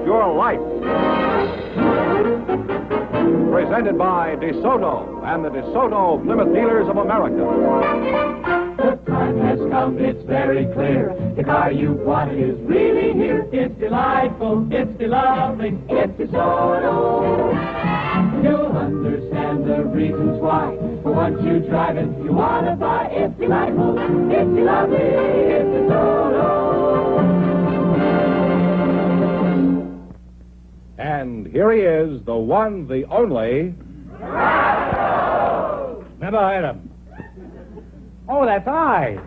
your life. Presented by DeSoto and the DeSoto Plymouth Dealers of America. The time has come, it's very clear. The car you want is really here. It's delightful, it's lovely, it's DeSoto. You'll understand the reasons why. For once you drive it, you want to buy. It's delightful, it's lovely, it's DeSoto. And here he is, the one, the only... Groucho! Never heard him. Oh, that's I.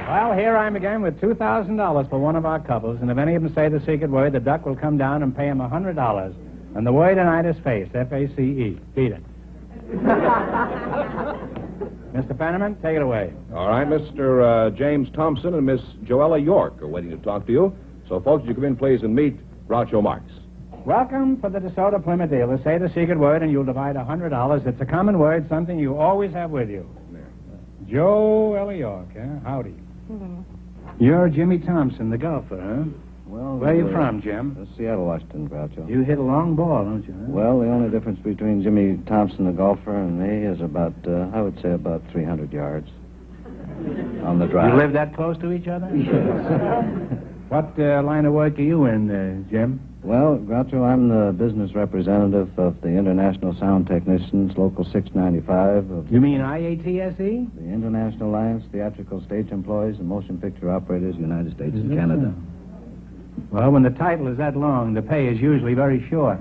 Well, here I am again with $2,000 for one of our couples, and if any of them say the secret word, the duck will come down and pay him $100. And the word tonight is face, F-A-C-E. Beat it. Mr. Penniman, take it away. All right, Mr. James Thompson and Miss Joella York are waiting to talk to you. So, folks, you come in, please, and meet Groucho Marx. Welcome for the DeSoto Plymouth Dealers. Say the secret word and you'll divide $100. It's a common word, something you always have with you. Joella York, huh? Howdy. Hello. You're Jimmy Thompson, the golfer, huh? Well, where are you from, Jim? Seattle, Washington, Groucho. You hit a long ball, don't you? Huh? Well, the only difference between Jimmy Thompson, the golfer, and me is about, I would say, about 300 yards on the drive. You live that close to each other? Yes. What line of work are you in, Jim? Well, Groucho, I'm the business representative of the International Sound Technicians, Local 695. Of You mean IATSE? the International Alliance Theatrical Stage Employees and Motion Picture Operators, United States and Canada. Well, when the title is that long, the pay is usually very short.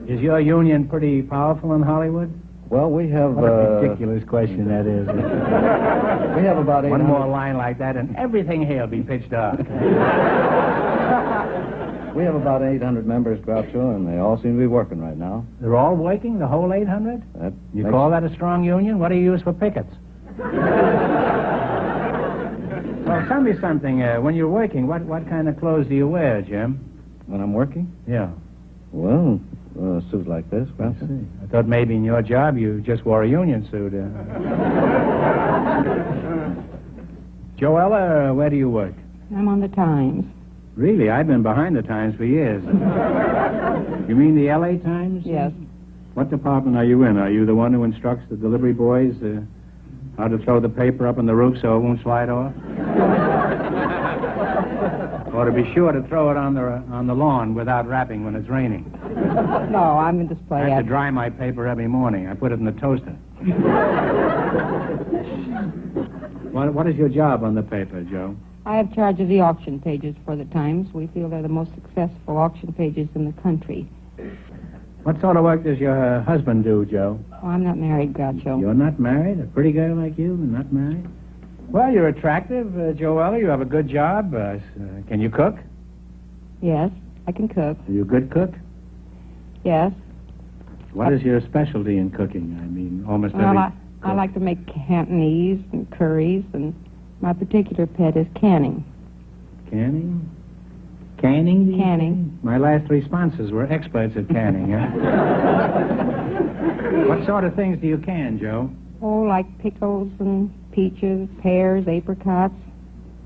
Is your union pretty powerful in Hollywood? Well, we have... What a ridiculous question that is. We have about 800... One more line like that and everything here will be pitched dark. We have about 800 members, Groucho, and they all seem to be working right now. They're all working, the whole 800? You call that a strong union? What do you use for pickets? Well, tell me something. When you're working, what kind of clothes do you wear, Jim? When I'm working? Yeah. Well, a suit like this, Groucho. I thought maybe in your job you just wore a union suit. Joella, where do you work? I'm on the Times. Really? I've been behind the Times for years. You mean the L.A. Times? Yes. What department are you in? Are you the one who instructs the delivery boys how to throw the paper up on the roof so it won't slide off? Or to be sure to throw it on the lawn without wrapping when it's raining? No, I'm in display. I have to dry my paper every morning. I put it in the toaster. What is your job on the paper, Joe? I have charge of the auction pages for the Times. We feel they're the most successful auction pages in the country. What sort of work does your husband do, Joe? Oh, I'm not married, Groucho. You're not married? A pretty girl like you and not married? Well, you're attractive, Joella. You have a good job. Can you cook? Yes, I can cook. Are you a good cook? Yes. What is your specialty in cooking? I mean, almost every... Well, I like to make Cantonese and curries, and my particular pet is canning. Canning? Canning? Canning. My last three sponsors were experts at canning, huh? What sort of things do you can, Joe? Oh, like pickles and peaches, pears, apricots.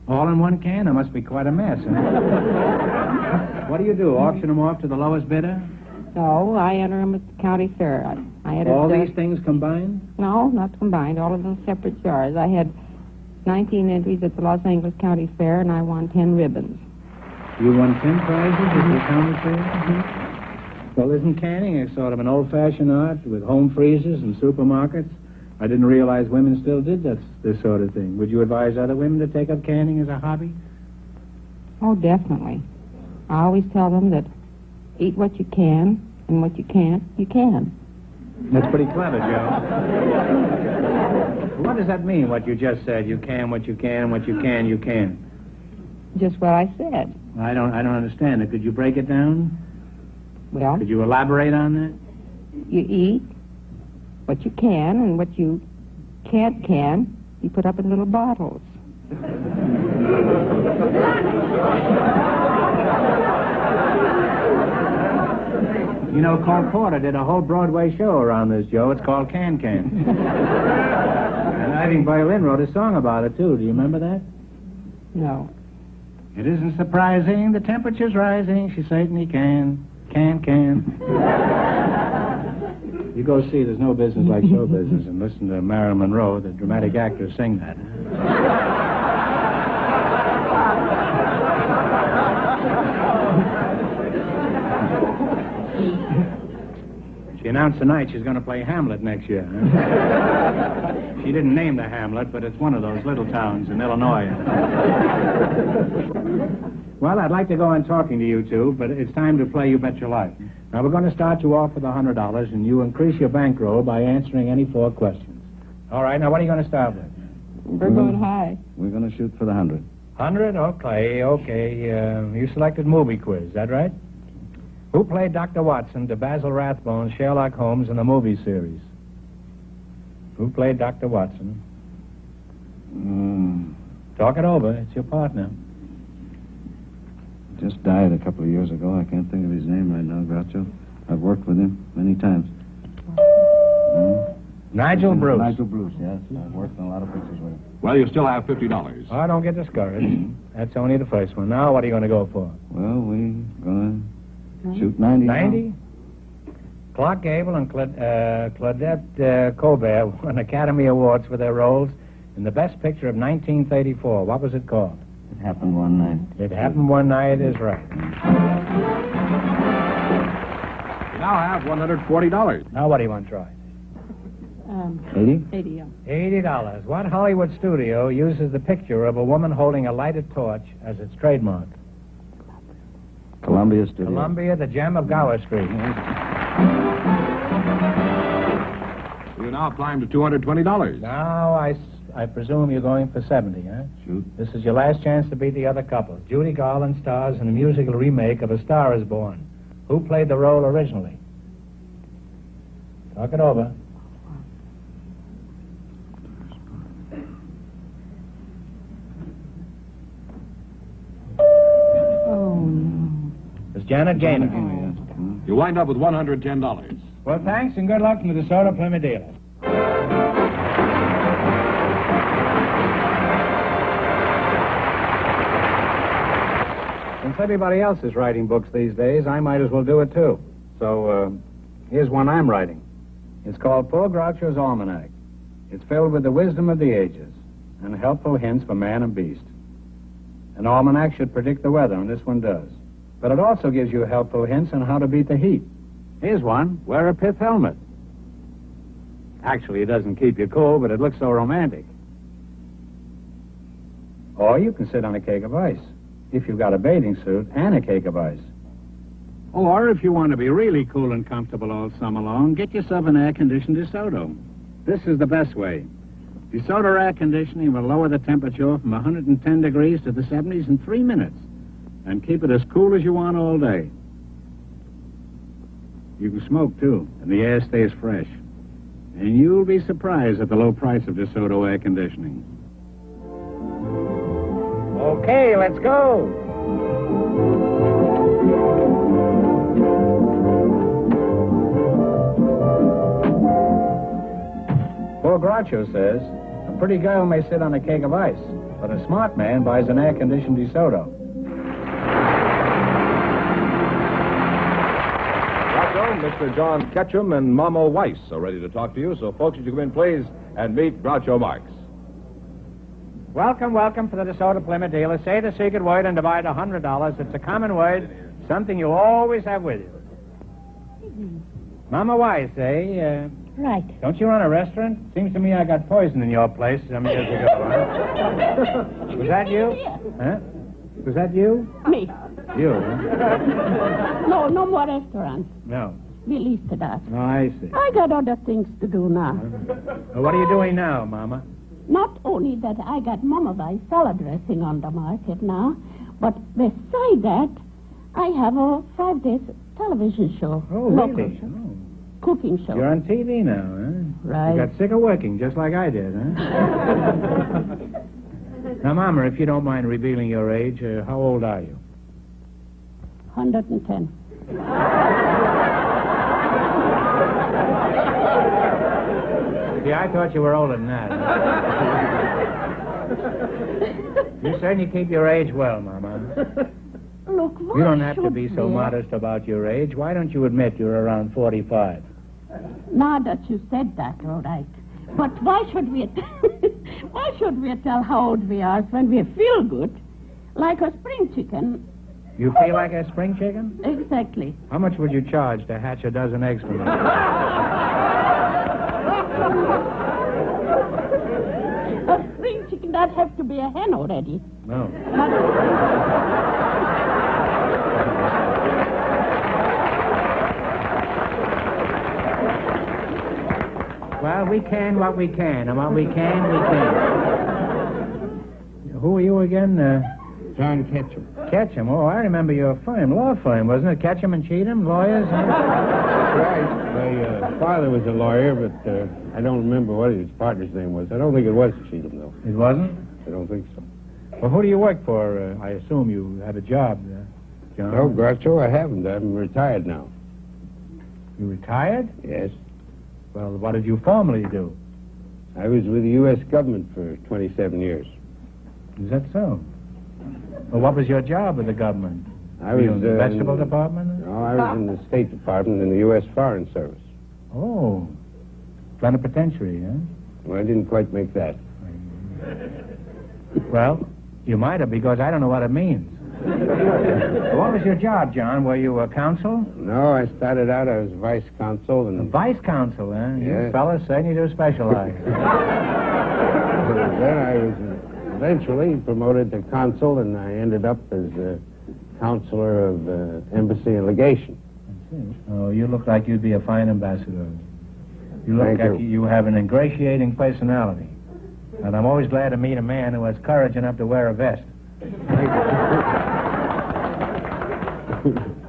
All in one can? It must be quite a mess, huh? What do you do, auction them off to the lowest bidder? No, I enter them at the county fair. I had All these things combined? No, not combined. All of them separate jars. I had 19 entries at the Los Angeles County Fair, and I won 10 ribbons. You won 10 prizes at the county fair? Mm-hmm. Well, isn't canning a sort of an old-fashioned art with home freezers and supermarkets? I didn't realize women still did this sort of thing. Would you advise other women to take up canning as a hobby? Oh, definitely. I always tell them that eat what you can, and what you can't, you can. That's pretty clever, Joe. What does that mean, what you just said? You can what you can, and what you can, you can. Just what I said. I don't understand it. Could you break it down? Well, could you elaborate on that? You eat what you can, and what you can't, you put up in little bottles. You know, Cole Porter did a whole Broadway show around this, Joe. It's called Can Can. And I think Violin wrote a song about it, too. Do you remember that? No. It isn't surprising, the temperature's rising, she certainly can. You go see There's No Business Like Show Business and listen to Marilyn Monroe, the dramatic actor, sing that. She announced tonight she's going to play Hamlet next year. She didn't name the Hamlet, but it's one of those little towns in Illinois. Well, I'd like to go on talking to you two, but it's time to play You Bet Your Life. Now, we're going to start you off with $100, and you increase your bankroll by answering any 4 questions. All right, now what are you going to start with? We're going high. We're going to shoot for the 100. 100? Okay. You selected movie quiz, is that right? Who played Dr. Watson to Basil Rathbone's Sherlock Holmes in the movie series? Who played Dr. Watson? Talk it over. It's your partner. Just died a couple of years ago. I can't think of his name right now, Groucho. I've worked with him many times. Nigel Bruce. Nigel Bruce, yes. I've worked in a lot of pictures with him. Well, you still have $50. Oh, don't get discouraged. That's only the first one. Now, what are you going to go for? Well, we're going to shoot 90. 90? Clark Gable and Claudette Colbert won Academy Awards for their roles in the Best Picture of 1934. What was it called? It happened one night. It Happened One Night is right. You now have $140. Now, what do you want to try? 80? 80, yeah. $80. What Hollywood studio uses the picture of a woman holding a lighted torch as its trademark? Columbia Studio. Columbia, the gem of Gower Street. You now climb to $220. Now, I presume you're going for 70, huh? Shoot. This is your last chance to beat the other couple. Judy Garland stars in a musical remake of A Star is Born. Who played the role originally? Talk it over. Oh, no. It's Janet Gaynor. You wind up with $110. Well, thanks and good luck from the DeSoto Plymouth dealer. Since everybody else is writing books these days, I might as well do it too. So, here's one I'm writing. It's called Poor Groucho's Almanac. It's filled with the wisdom of the ages and helpful hints for man and beast. An almanac should predict the weather, and this one does. But it also gives you helpful hints on how to beat the heat. Here's one. Wear a pith helmet. Actually, it doesn't keep you cool, but it looks so romantic. Or you can sit on a cake of ice, if you've got a bathing suit and a cake of ice. Or if you want to be really cool and comfortable all summer long, get yourself an air-conditioned DeSoto. This is the best way. DeSoto air conditioning will lower the temperature from 110 degrees to the 70s in 3 minutes and keep it as cool as you want all day. You can smoke, too, and the air stays fresh. And you'll be surprised at the low price of DeSoto air conditioning. Okay, let's go. Poor Groucho says, a pretty girl may sit on a cake of ice, but a smart man buys an air-conditioned DeSoto. Mr. John Ketchum and Mama Weiss are ready to talk to you. So, folks, would you come in, please, and meet Groucho Marx. Welcome for the DeSoto Plymouth dealer. Say the secret word and divide $100. It's a common word, something you always have with you. Mama Weiss, eh? Right. Don't you run a restaurant? Seems to me I got poison in your place some years ago, huh? Was that you? Huh? Was that you? Me. You, huh? No more restaurants. No. Release to that. Oh, I see. I got other things to do now. Well, what are you doing now, Mama? Not only that I got Mama Weiss salad dressing on the market now, but beside that, I have a 5-day television show. Oh, local really? show. Oh. Cooking show. You're on TV now, huh? Right. You got sick of working, just like I did, huh? Now, Mama, if you don't mind revealing your age, how old are you? 110. See, I thought you were older than that. You certainly keep your age well, Mama. Look, why You don't have to should be so we? modest about your age. Why don't you admit you're around 45? Now that you said that, all right. But why should we why should we tell how old we are when we feel good? Like a spring chicken. You feel like a spring chicken? Exactly. How much would you charge to hatch a dozen eggs for me? A spring chicken, that has to be a hen already. No. Well, we can what we can, and what we can, we can. Who are you again? John Ketchum. Ketchum. Oh, I remember your firm, law firm, wasn't it? Ketchum and Cheatham, lawyers? Right. My father was a lawyer, but I don't remember what his partner's name was. I don't think it was Cheatham, though. It wasn't? I don't think so. Well, who do you work for? I assume you have a job, John. No, Groucho, I haven't. I'm retired now. You retired? Yes. Well, what did you formerly do? I was with the U.S. government for 27 years. Is that so? Well, what was your job with the government? I Were you was in the vegetable department? No, I was in the State Department in the U.S. Foreign Service. Oh, plenipotentiary, huh? Well, I didn't quite make that. Well, you might have, because I don't know what it means. What was your job, John? Were you a consul? No, I started out, I was vice consul, A and vice consul, huh? Yeah. You fellas certainly do specialize. then I was eventually promoted to consul, and I ended up as a counselor of embassy and legation. Oh, you look like you'd be a fine ambassador. You look Thank like you. you have an ingratiating personality. And I'm always glad to meet a man who has courage enough to wear a vest.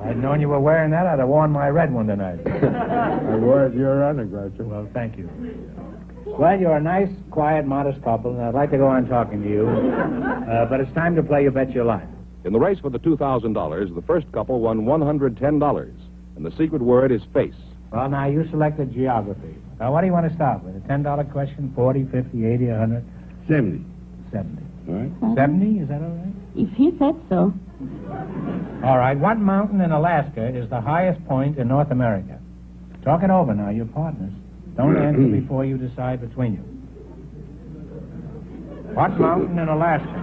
I'd known you were wearing that, I'd have worn my red one tonight. I wore it your honor, Groucho. Well, thank you. Well, you're a nice, quiet, modest couple, and I'd like to go on talking to you. But it's time to play You Bet Your Life. In the race for the $2,000, the first couple won $110, and the secret word is face. Well, now, you selected geography. Now, what do you want to start with? A $10 question, 40, 50, 80, 100? 70. 70. All right. 70? Is that all right? If he said so. All right. What mountain in Alaska is the highest point in North America? Talk it over now, you're partners. Don't answer before you decide between you. What mountain in Alaska?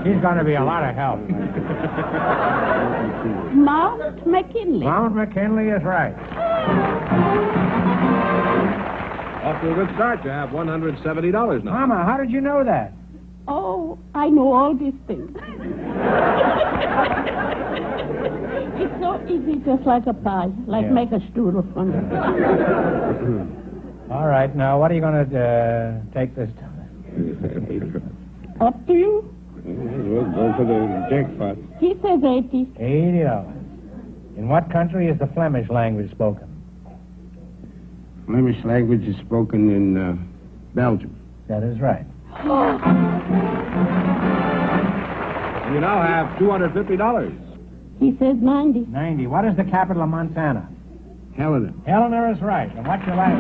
She's going to be a lot of help. Mount McKinley. Mount McKinley is right. Off to a good start. You have $170 now. Mama, how did you know that? Oh, I know all these things. It's so easy, just like a pie, like Yeah. make a strudel from it. All right. Now, what are you going to take this time? Up to you. We'll go for the jackpot. He says 80. $80. In what country is the Flemish language spoken? Flemish language is spoken in Belgium. That is right. You now have $250. He says 90. 90. What is the capital of Montana? Helena. Helena is right. And what's your last?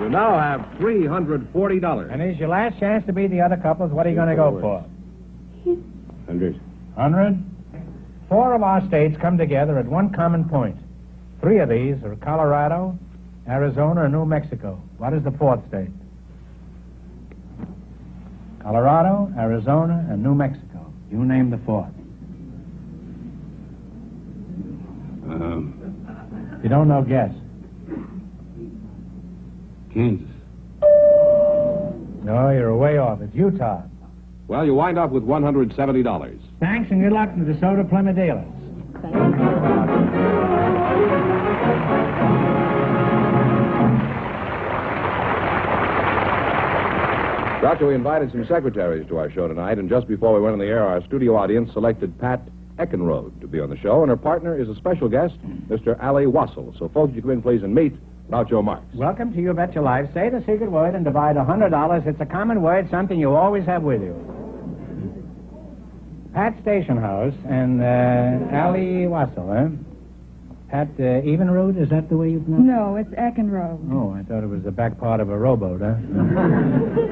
You now have $340. And is your last chance to beat the other couples. What are you going to go for? 100. 100? 4 of our states come together at one common point. 3 of these are Colorado, Arizona, and New Mexico. What is the 4th state? Colorado, Arizona, and New Mexico. You name the 4th. If you don't know, guess. Kansas. No, you're way off. It's Utah. Well, you wind up with $170. Thanks, and good luck to the Soda Plymouth dealers. Groucho, we invited some secretaries to our show tonight, and just before we went on the air, our studio audience selected Pat Eckenrode to be on the show, and her partner is a special guest, Mr. Ali Wassel. So, folks, you come in, please, and meet Groucho Marx. Welcome to You Bet Your Life. Say the secret word and divide $100. It's a common word, something you always have with you. Pat Stationhouse and Ali Wassel, eh? Pat Evenrood, is that the way you pronounce it? No, it's Eckenroad. Oh, I thought it was the back part of a rowboat, huh?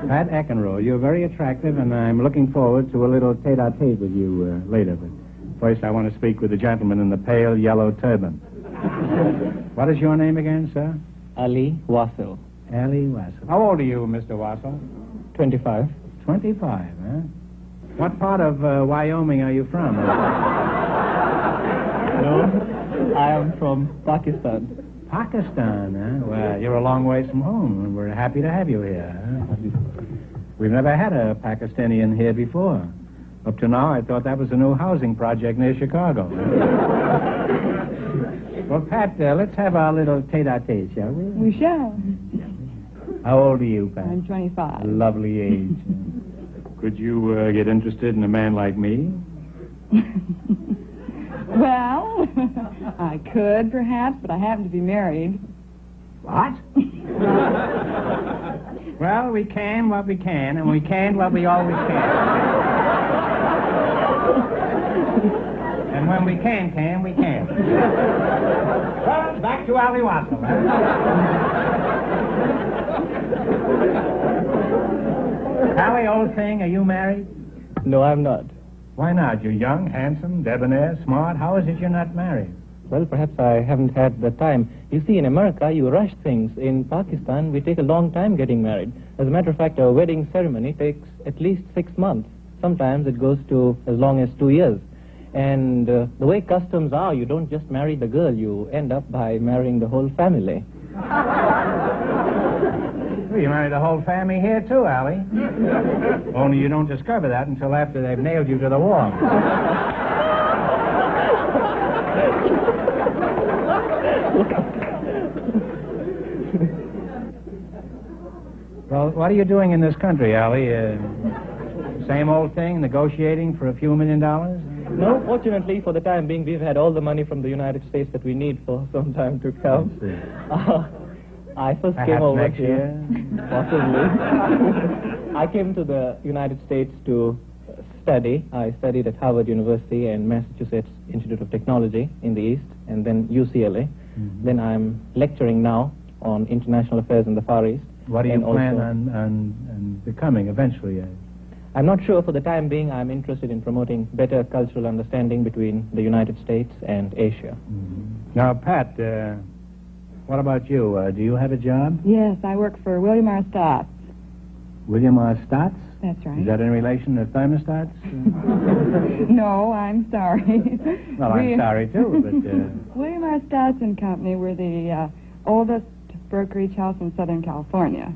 Pat Eckenroad, you're very attractive, and I'm looking forward to a little tete-a-tete with you later. But first, I want to speak with the gentleman in the pale yellow turban. What is your name again, sir? Ali Wasil. Ali Wassel. How old are you, Mr. Wassel? 25. 25, huh? What part of Wyoming are you from? No, I am from Pakistan. Pakistan, huh? Well, you're a long ways from home, and we're happy to have you here. Huh? We've never had a Pakistani here before. Up to now, I thought that was a new housing project near Chicago. Well, Pat, let's have our little tete-a-tete, shall we? We shall. How old are you, Pat? I'm 25. Lovely age. Could you get interested in a man like me? Well, I could, perhaps, but I happen to be married. What? Well, we can what we can, and we can't what we always can. And when we can, we can. Well, back to Ali Wassel. Ali, old thing, are you married? No, I'm not. Why not? You're young, handsome, debonair, smart. How is it you're not married? Well, perhaps I haven't had the time. You see, in America, you rush things. In Pakistan, we take a long time getting married. As a matter of fact, our wedding ceremony takes at least 6 months. Sometimes it goes to as long as 2 years. And the way customs are, you don't just marry the girl, you end up by marrying the whole family. Well, you marry the whole family here, too, Ali. Only you don't discover that until after they've nailed you to the wall. Well, what are you doing in this country, Ali? Same old thing, negotiating for a few $1 million? No, fortunately, for the time being, we've had all the money from the United States that we need for some time to come. I first came over next here. Year. Possibly. I came to the United States to study. I studied at Harvard University and Massachusetts Institute of Technology in the East, and then UCLA. Mm-hmm. Then I'm lecturing now on international affairs in the Far East. What do you plan on becoming eventually? I'm not sure. For the time being, I'm interested in promoting better cultural understanding between the United States and Asia. Mm-hmm. Now, Pat, what about you? Do you have a job? Yes, I work for William R. Stotts. William R. Stotts? That's right. Is that in relation to thermostats? No, I'm sorry. Well, I'm sorry, too, but... William R. Stotts and Company were the oldest brokerage house in Southern California.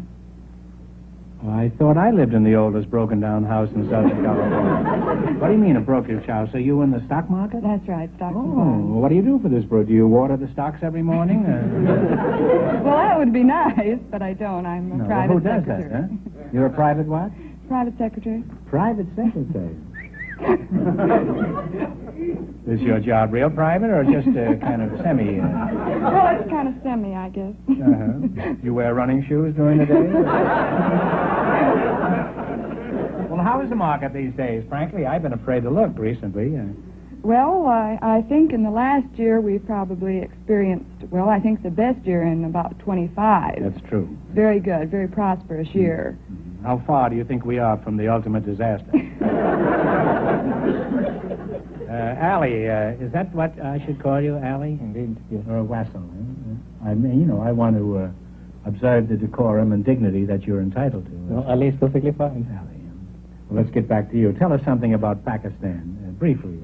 Well, I thought I lived in the oldest broken-down house in Southern California. What do you mean, a brokerage house? Are you in the stock market? That's right, stocks and Oh, bonds. well, what do you do for this, bro? Do you water the stocks every morning? Well, that would be nice, but I don't. I'm a private who does secretary. that, huh? You're a private what? Private secretary. Private secretary. Is your job real private or just kind of semi? Well, it's kind of semi, I guess. Uh-huh. You wear running shoes during the day? Well, how is the market these days? Frankly, I've been afraid to look recently. Well, I think in the last year we've probably experienced, well, I think the best year in about 25. That's true. Very good, very prosperous year. Mm-hmm. How far do you think we are from the ultimate disaster? Allie, is that what I should call you, Allie? Indeed, yes. Or Wassel? I mean, I want to observe the decorum and dignity that you're entitled to. No, Ali is perfectly fine. Allie. Well, let's get back to you. Tell us something about Pakistan, briefly.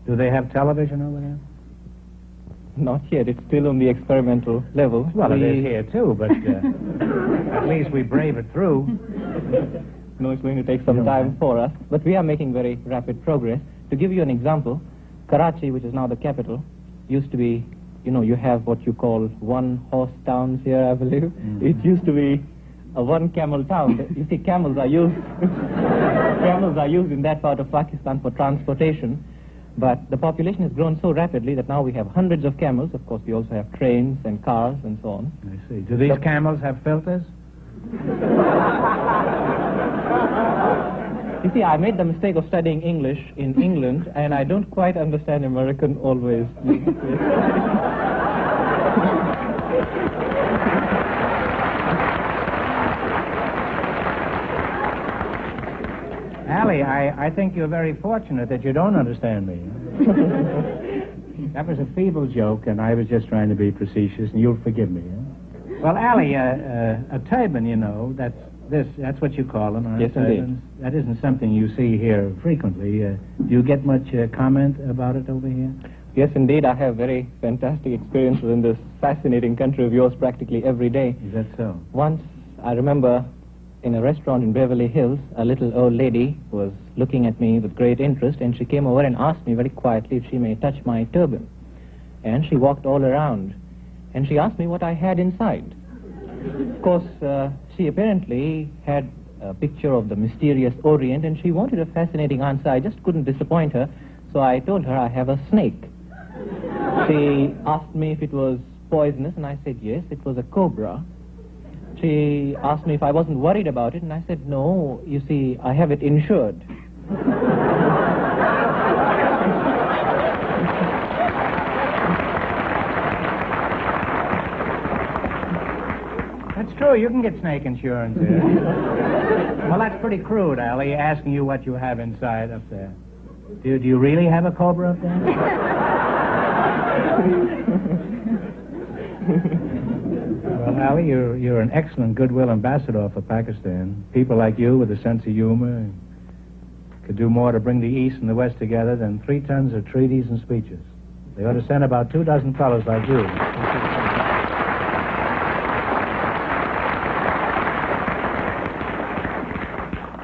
Do they have television over there? Not yet. It's still on the experimental level. Well, it is here, too, but at least we brave it through. No, it's going to take some time for us. But we are making very rapid progress. To give you an example, Karachi, which is now the capital, used to be, you have what you call one-horse towns here, I believe. Mm-hmm. It used to be a one-camel town. You see, camels are used in that part of Pakistan for transportation. But the population has grown so rapidly that now we have hundreds of camels. Of course, we also have trains and cars and so on. I see. Do these camels have filters? You You see, I made the mistake of studying English in England, and I don't quite understand American always. Allie, I think you're very fortunate that you don't understand me. That was a feeble joke, and I was just trying to be facetious, and you'll forgive me. Well, Allie, a turban, you know, that's what you call them, aren't yes, turbans? Indeed. That isn't something you see here frequently. Do you get much comment about it over here? Yes, indeed. I have very fantastic experiences in this fascinating country of yours practically every day. Is that so? Once, I remember, in a restaurant in Beverly Hills, a little old lady was looking at me with great interest, and she came over and asked me very quietly if she may touch my turban. And she walked all around, and she asked me what I had inside. Of course, she apparently had a picture of the mysterious Orient, and she wanted a fascinating answer. I just couldn't disappoint her, so I told her I have a snake. She asked me if it was poisonous, and I said yes, it was a cobra. She asked me if I wasn't worried about it, and I said, no, you see, I have it insured. That's true. You can get snake insurance here. Well, that's pretty crude, Allie, asking you what you have inside up there. Do you really have a cobra up there? Well, Allie, you're an excellent goodwill ambassador for Pakistan. People like you with a sense of humor could do more to bring the East and the West together than 3 tons of treaties and speeches. They ought to send about 2 dozen fellows like you.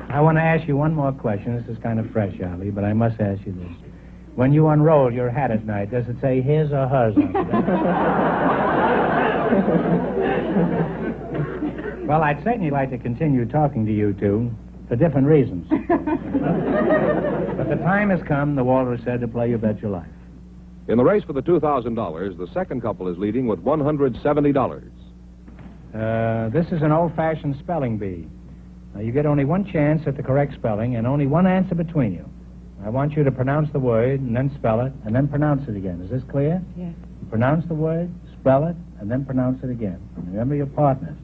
I want to ask you one more question. This is kind of fresh, Ali, but I must ask you this. When you unroll your hat at night, does it say his or hers on it? Well, I'd certainly like to continue talking to you two for different reasons. But the time has come, the walrus said, to play You Bet Your Life. In the race for the $2,000, the second couple is leading with $170. This is an old-fashioned spelling bee. Now, you get only one chance at the correct spelling and only one answer between you. I want you to pronounce the word and then spell it and then pronounce it again. Is this clear? Yes. You pronounce the word, spell it, and then pronounce it again. And remember your partners.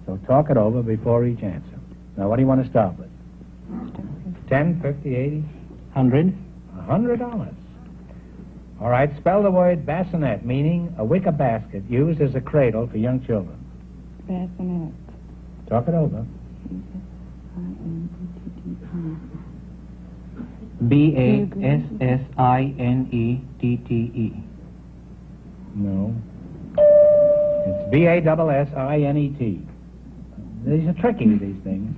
So talk it over before each answer. Now, what do you want to start with? 10, 50, 80? 100. $100. All right, spell the word bassinet, meaning a wicker basket used as a cradle for young children. Bassinet. Talk it over. B-A-S-S-I-N-E-T-T-E. No. It's B-A-S-S-I-N-E-T. These are tricky, these things.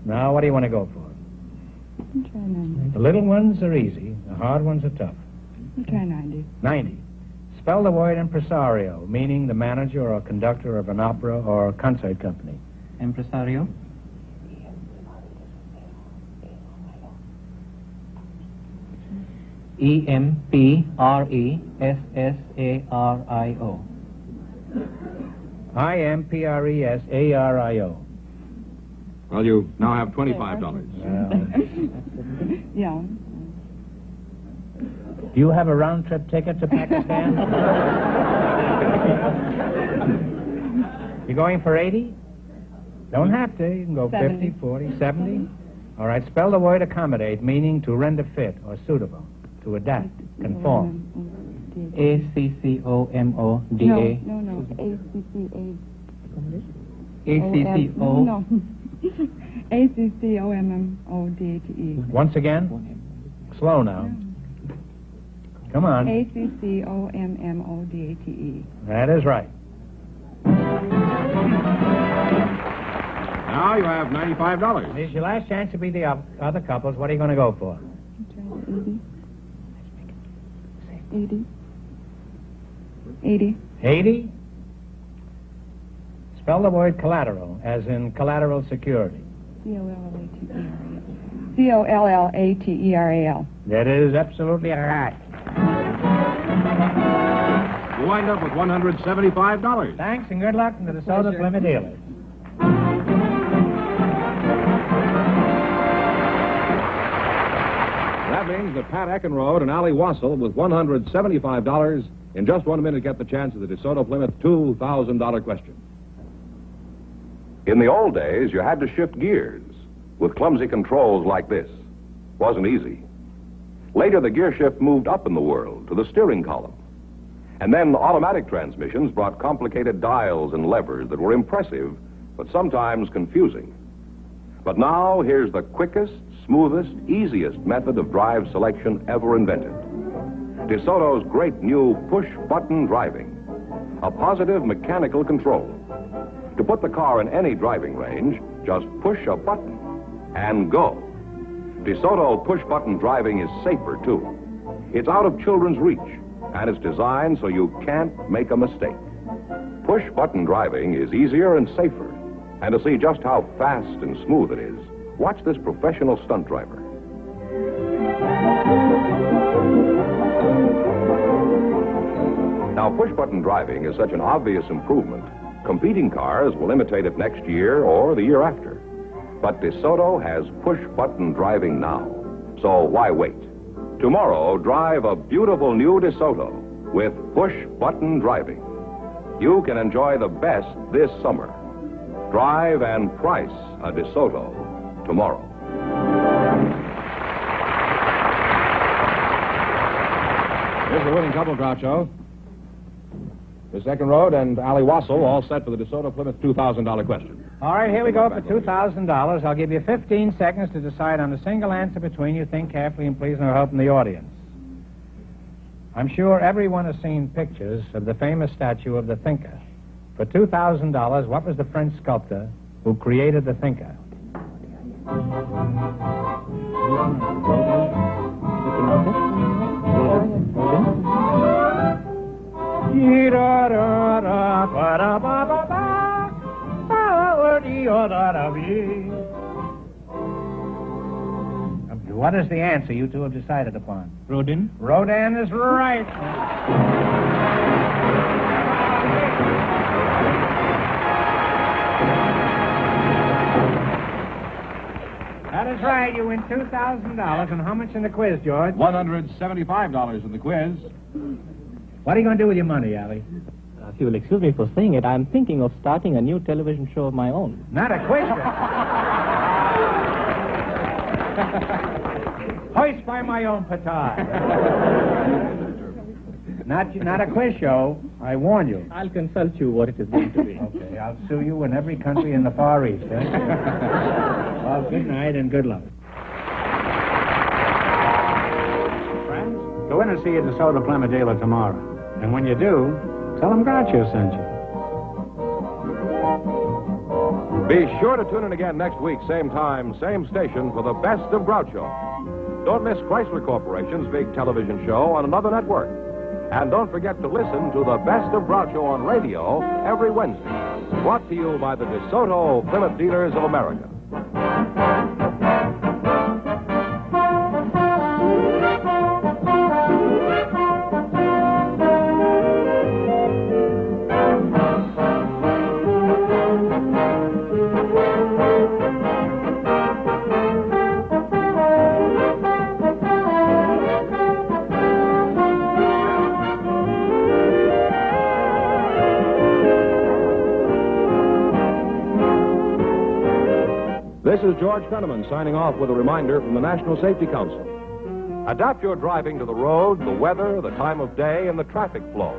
Now, what do you want to go for? Try 90. The little ones are easy. The hard ones are tough. Try 90. 90. Spell the word impresario, meaning the manager or conductor of an opera or concert company. Impresario. E-M-P-R-E-S-S-A-R-I-O. I-M-P-R-E-S-A-R-I-O. Well, you now have $25. Yeah. Do you have a round-trip ticket to Pakistan? You going for 80? Don't have to. You can go 70. 50, 40, 70. All right, spell the word accommodate, meaning to render fit or suitable, to adapt, conform. A-C-C-O-M-O-D-A. No. A-C-C-A. A-C-C-O. No. A-C-C-O-M-M-O-D-A-T-E. Once again, slow now. Come on. A-C-C-O-M-M-O-D-A-T-E. That is right. Now you have $95. This is your last chance to be the other couples. What are you going to go for? Try 80. 80. 80? Spell the word collateral, as in collateral security. C-O-L-L-A-T-E-R-A-L. C-O-L-L-A-T-E-R-A-L. That is absolutely right. You wind up with $175. Thanks and good luck to the Soda Plymouth dealers. Pat Eckenrode and Allie Wassel with $175. In just 1 minute, get the chance of the DeSoto Plymouth $2,000 question. In the old days, you had to shift gears with clumsy controls like this. Wasn't easy. Later, the gear shift moved up in the world to the steering column. And then automatic transmissions brought complicated dials and levers that were impressive, but sometimes confusing. But now, here's the quickest, smoothest, easiest method of drive selection ever invented. DeSoto's great new push-button driving. A positive mechanical control. To put the car in any driving range, just push a button and go. DeSoto push-button driving is safer, too. It's out of children's reach, and it's designed so you can't make a mistake. Push-button driving is easier and safer. And to see just how fast and smooth it is, watch this professional stunt driver. Now, push-button driving is such an obvious improvement, competing cars will imitate it next year or the year after. But DeSoto has push-button driving now, so why wait? Tomorrow, drive a beautiful new DeSoto with push-button driving. You can enjoy the best this summer. Drive and price a DeSoto tomorrow. Here's the winning couple, Groucho. Miss Eckenrode and Allie Wassel all set for the DeSoto Plymouth $2,000 question. All right, here we go for $2,000. I'll give you 15 seconds to decide on a single answer between you. Think carefully and please no help from the audience. I'm sure everyone has seen pictures of the famous statue of the Thinker. For $2,000, what was the French sculptor who created the Thinker? What is the answer you two have decided upon? Rodin. Rodin is right. That is right. You win $2,000. And how much in the quiz, George? $175 in the quiz. What are you going to do with your money, Allie? If you will excuse me for saying it, I'm thinking of starting a new television show of my own. Not a quiz show. Hoist by my own petard. Not a quiz show. I warn you. I'll consult you what it is going to be. Okay, I'll sue you in every country in the Far East. Eh? Well, good night and good luck. Friends, go in and see a DeSoto Plymouth dealer tomorrow. And when you do, tell them Groucho sent you. Be sure to tune in again next week, same time, same station, for the best of Groucho. Don't miss Chrysler Corporation's big television show on another network. And don't forget to listen to the best of Groucho on radio every Wednesday. Brought to you by the DeSoto Plymouth Dealers of America. This is George Fenneman signing off with a reminder from the National Safety Council. Adapt your driving to the road, the weather, the time of day, and the traffic flow.